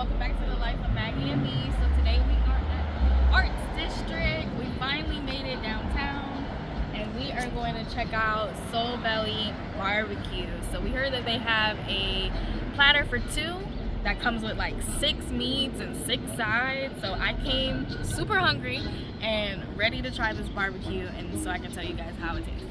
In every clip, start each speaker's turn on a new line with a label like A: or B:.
A: welcome back to the life of Maggie and me. So today we are at Arts District. We finally made it downtown and we are going to check out Soul Belly BBQ. So we heard that they have a platter for two that comes with like 6 meats and 6 sides. So I came super hungry and ready to try this barbecue, and so I can tell you guys how it tastes.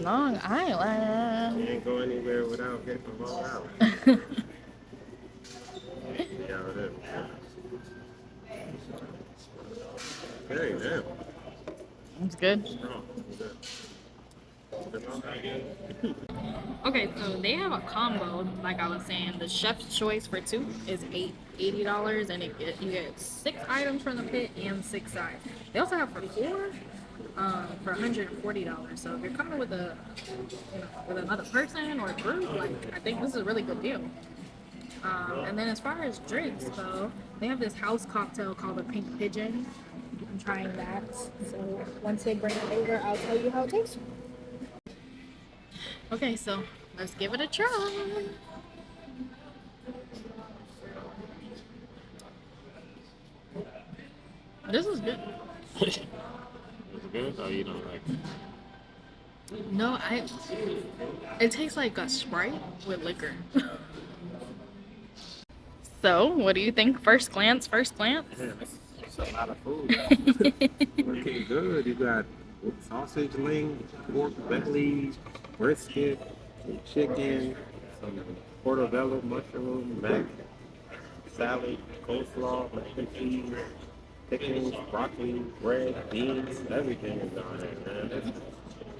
A: Long Island.
B: You ain't go anywhere without getting to Long Island. Yeah, it is. Very damn.
A: It's good.
B: Oh,
A: Okay, so they have a combo, like I was saying. The chef's choice for two is $80, and you get 6 items from the pit and 6 sides. They also have for 4 for $140. So if you're coming with with another person or a group, like, I think this is a really good deal. And then as far as drinks go, they have this house cocktail called the Pink Pigeon. I'm trying that. So once they bring it over, I'll tell you how it tastes. Okay, so let's give it a try. This is good.
B: Is it good or you don't like it?
A: No, it tastes like a Sprite with liquor. So, what do you think? First glance?
B: Man, that's a lot of food. Looking good. You got sausage links, pork belly, brisket, some chicken, some portobello mushroom, mac, salad, coleslaw, mac and cheese, pickles, broccoli, bread, beans, everything is on there, man.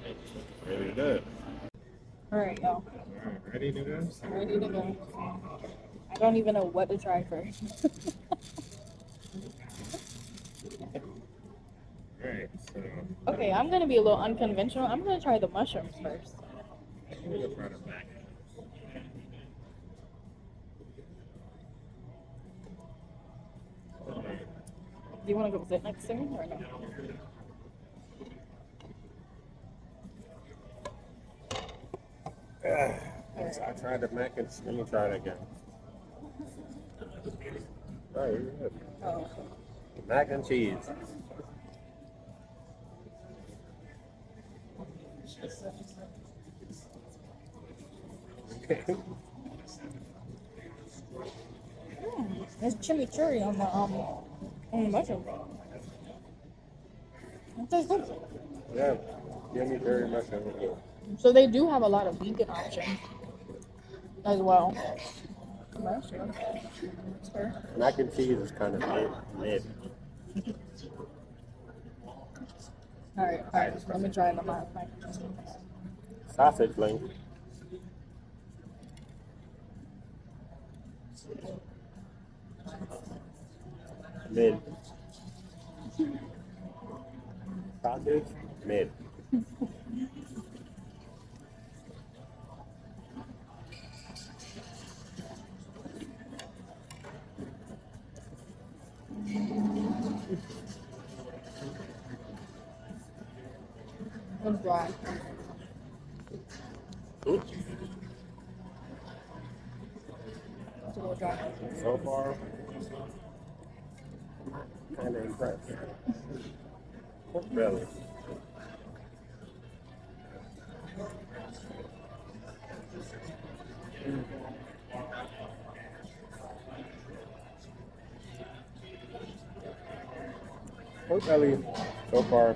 B: It's really good.
A: Alright, y'all.
B: Ready to go?
A: Ready to go. I don't even know what to try first.
B: Alright, so
A: Okay, I'm gonna be a little unconventional. I'm gonna try the mushrooms first.
B: we're gonna try the mac.
A: Do you want to go sit next to me or no?
B: I tried the mac and let me try it again. Oh, you're good.
A: Oh.
B: Mac and cheese.
A: There's chimichurri on the mushroom. It tastes good.
B: Yeah, give me very much.
A: So they do have a lot of vegan options as well. Sure.
B: Mac and cheese is kind of mid.
A: All right. Let me try the mac.
B: Sausage link. Mid. Sausage, mid.
A: It's dry.
B: Oops.
A: It's a little dry.
B: So far, kind of impressed. Pork belly. Pork belly, so far,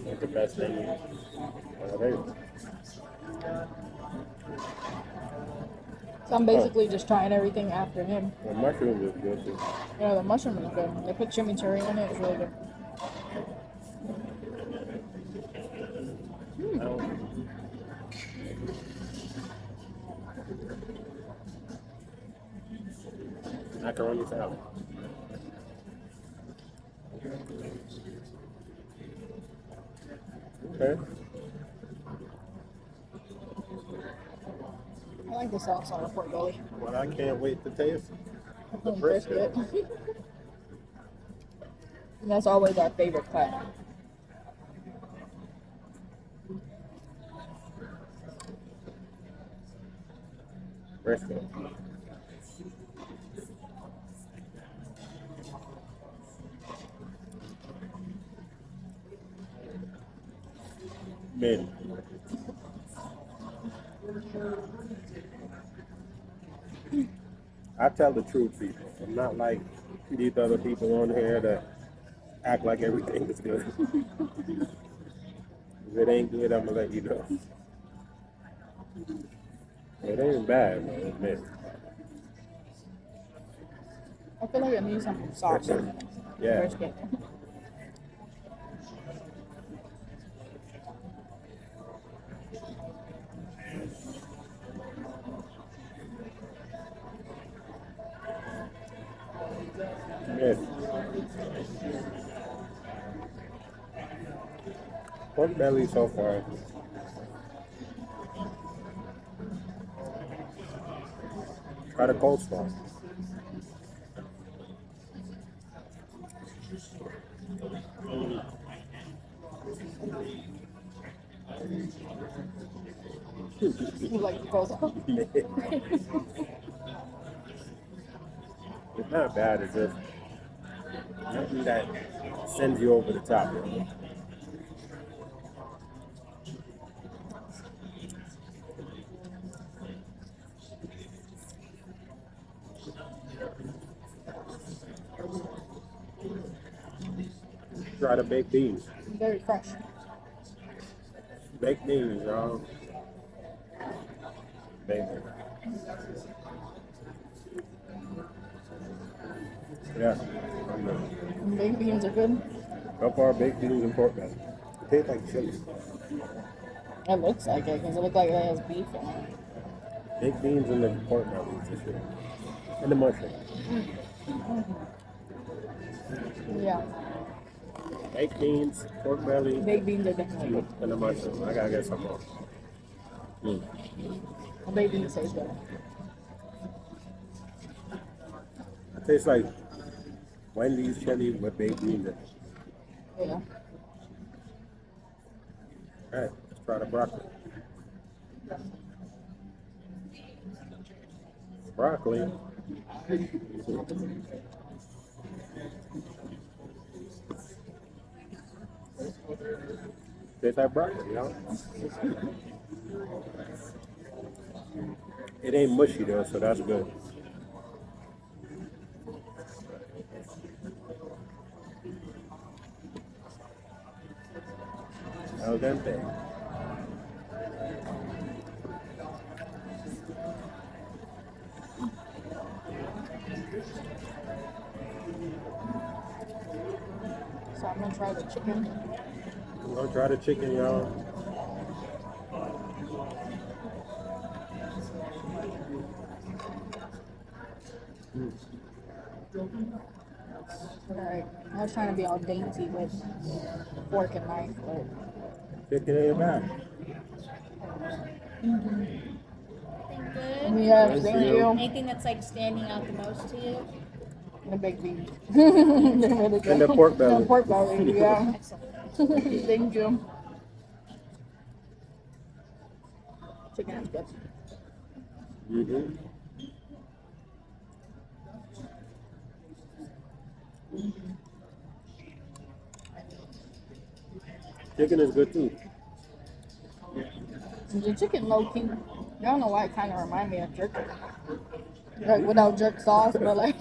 B: is the best thing I've ever.
A: So I'm basically just trying everything after him.
B: The mushrooms is good too.
A: Yeah, the mushroom is good. They put chimichurri in it. It's really good.
B: Macaroni salad. Okay.
A: I like the sauce on the pork belly.
B: Well, I can't wait to taste the
A: Brisket.
B: brisket.
A: That's always our favorite cut.
B: Brisket. Mid. I tell the truth, people. I'm not like these other people on here that act like everything is good. If it ain't good, I'm gonna let you know. It ain't bad, man. Admit.
A: I feel like it needs some sauce.
B: Yeah.
A: Brisket.
B: Mid. Pork belly so far. Try the coleslaw.
A: You like the coleslaw?
B: It's not bad, it's just nothing that sends you over the top. Try the baked beans.
A: Very fresh.
B: Baked beans, y'all. Bacon. Yeah. I'm good.
A: Baked beans are good.
B: So far, baked beans and pork belly. It tastes like chili.
A: It looks like it because it looks like it has beef in it.
B: Baked beans and the pork belly for sure. And the mushroom.
A: Yeah.
B: Baked beans, pork belly,
A: Baked beans are definitely good.
B: and the mushroom. I gotta get some more.
A: The baked beans taste good.
B: It tastes like Wendy's chili with baked beans in it.
A: Yeah.
B: Alright, let's try the broccoli. Broccoli. Tastes like broccoli, you know? It ain't mushy though, so that's good. Al dente.
A: So I'm gonna try the chicken.
B: I'm gonna try the chicken, y'all.
A: Alright. I was trying to be all dainty with fork and knife, but
B: Chicken ain't bad.
C: Good.
A: yeah,
B: Thank
A: thank
B: you.
A: you.
C: Anything that's like standing out the most to you?
A: The baked beans. They're really good.
B: And the pork belly.
A: The pork belly, yeah.
C: Excellent.
A: Thank you. Chicken is good.
B: Mm-hmm. Chicken is good too.
A: The chicken low key. I don't know why it kind of remind me of jerk. Like without jerk sauce, but like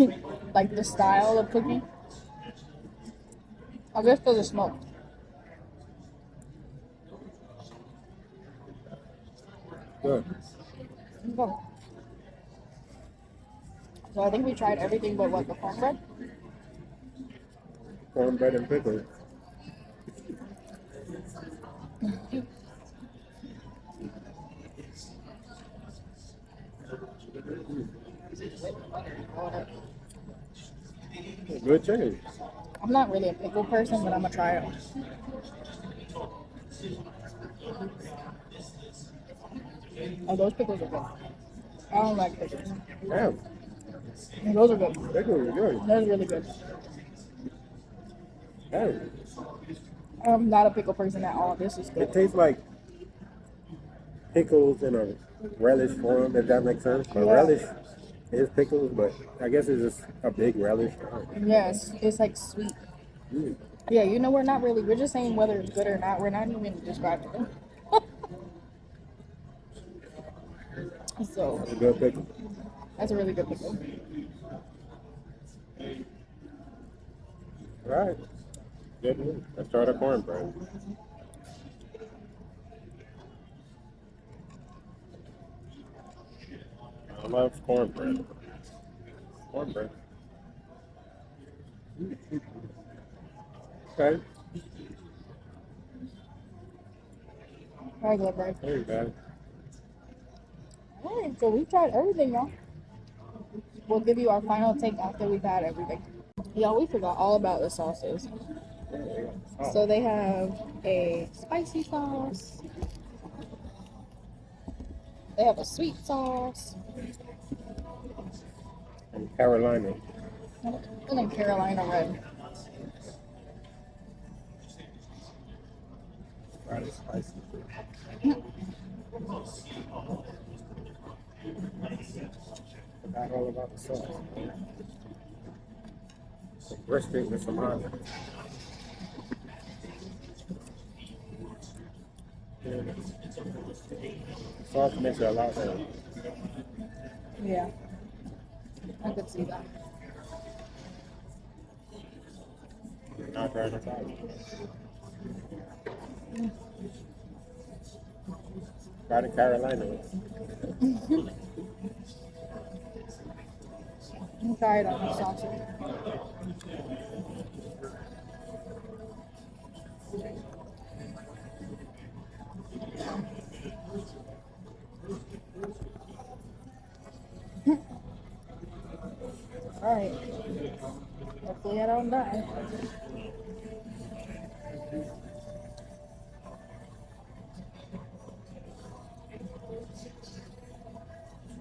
A: the style of cooking. I guess because it's smoked.
B: Good.
A: Okay. So I think we tried everything but what, the cornbread?
B: Cornbread and pickles. Good chicken.
C: I'm not really a pickle person, but I'm gonna try it. Oh, those pickles are good. I don't like pickles.
B: Damn,
C: Those are good.
B: pickles are good.
C: Those are really good.
B: Damn.
C: I'm not a pickle person at all. This is
B: It
C: good.
B: tastes like pickles in a relish form, if that makes sense. But
C: Yeah.
B: relish is pickles, but I guess it's just a big relish.
C: Yes, it's like sweet.
B: Mm.
C: Yeah, you know, we're just saying whether it's good or not. We're not even describing it. So,
B: That's a good pickle.
C: that's a really good pickle.
B: All right. Good move. Let's try the cornbread. I love cornbread. Cornbread. Okay.
C: Very good, right?
B: Very bad.
C: Alright, so we've tried everything, y'all. We'll give you our final take after we've had everything. Y'all, we forgot all about the sauces. So they have a spicy sauce. They have a sweet sauce.
B: And Carolina.
C: And then Carolina red.
B: Right, it's spicy. Forgot all about the sauce. Some brisket with some onions. The sauce makes it a lot better.
C: Yeah. I could see that.
B: Not trying to sauce. Try the Carolina.
C: I'm try it on the sausage. Alright. Hopefully I don't die.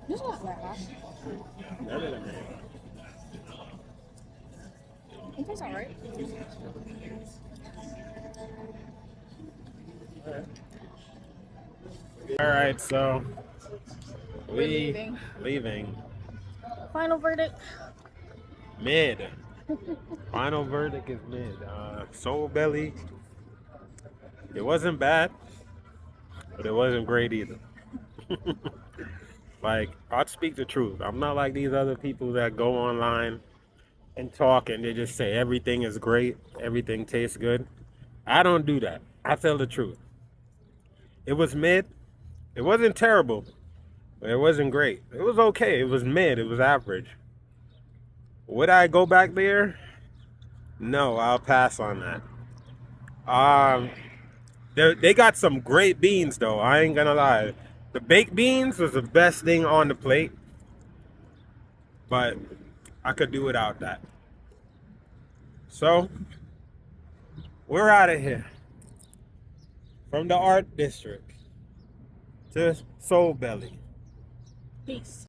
C: It's not that hot.
B: None of them.
C: It tastes alright.
B: All right, so we
C: leaving.
B: leaving.
C: Final verdict.
B: Mid. Final verdict is mid. Soul Belly. It wasn't bad, but it wasn't great either. Like, I'll speak the truth. I'm not like these other people that go online and talk and they just say everything is great, everything tastes good. I don't do that. I tell the truth. It was mid. It wasn't terrible, but it wasn't great. It was okay. It was mid. It was average. Would I go back there? No, I'll pass on that. They got some great beans though. I ain't gonna lie. The baked beans was the best thing on the plate, but I could do without that. So we're out of here from the Art District to Soul Belly.
C: Peace.